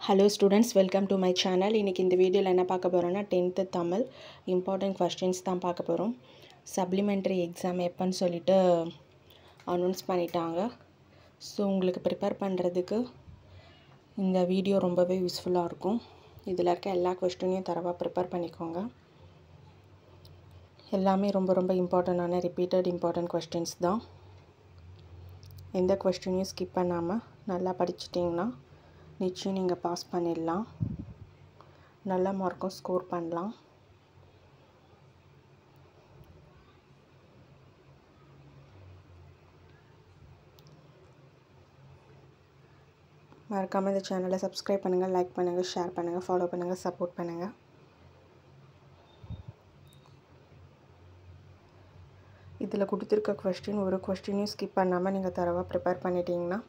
Hello students, welcome to my channel. இன்னைக்கு இந்த வீடியோல என்ன பார்க்க போறோம்னா 10th தமிழ் இம்பார்ட்டன்ட் क्वेश्चंस தான் பார்க்க போறோம். சப்ளிமெண்டரி எக்ஸாம் எப்பன்னு சொல்லிட்டு அனௌன்ஸ் பண்ணிட்டாங்க. ஸோ உங்களுக்கு ப்ரிப்பேர் பண்ணுறதுக்கு இந்த வீடியோ ரொம்பவே யூஸ்ஃபுல்லாக இருக்கும். இதில் இருக்க எல்லா கொஸ்டினையும் தரவாக ப்ரிப்பேர் பண்ணிக்கோங்க. எல்லாமே ரொம்ப இம்பார்ட்டண்டான ரிப்பீட்டட் இம்பார்ட்டன்ட் கொஸ்டின்ஸ் தான். எந்த கொஸ்டினையும் ஸ்கிப் பண்ணாமல் நல்லா படிச்சிட்டிங்கன்னா நிச்சயம் நீங்கள் பாஸ் பண்ணிடலாம். நல்ல மார்க்கும் ஸ்கோர் பண்ணலாம். மறக்காமல் இந்த சேனலை சப்ஸ்கிரைப் பண்ணுங்கள், லைக் பண்ணுங்கள், ஷேர் பண்ணுங்கள், ஃபாலோ பண்ணுங்கள், சப்போர்ட் பண்ணுங்கள். இதில் கொடுத்துருக்க கொஸ்டின் ஒரு கொஸ்டினையும் ஸ்கிப் பண்ணாமல் நீங்கள் தரவாக ப்ரிப்பேர் பண்ணிட்டீங்கன்னா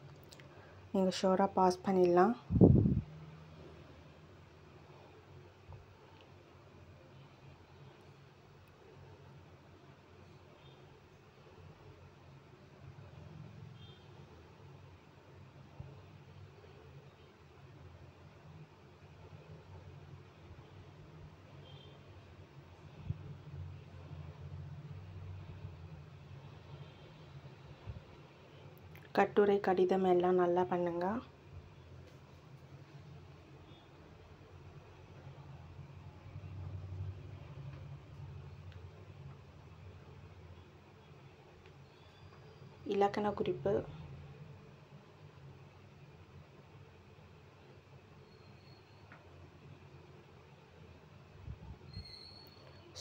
நீங்கள் ஷோராக பாஸ் பண்ணிடலாம். கட்டுரை கடிதம் எல்லாம் நல்லா பண்ணுங்க. இலக்கண குறிப்பு,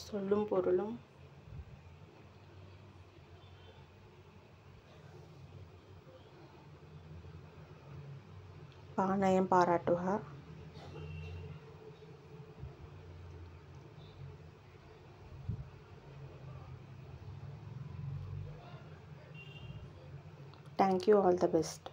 சொல்லும் பொருளும், பாணயம் பாராட்டுக, thank you, all the best.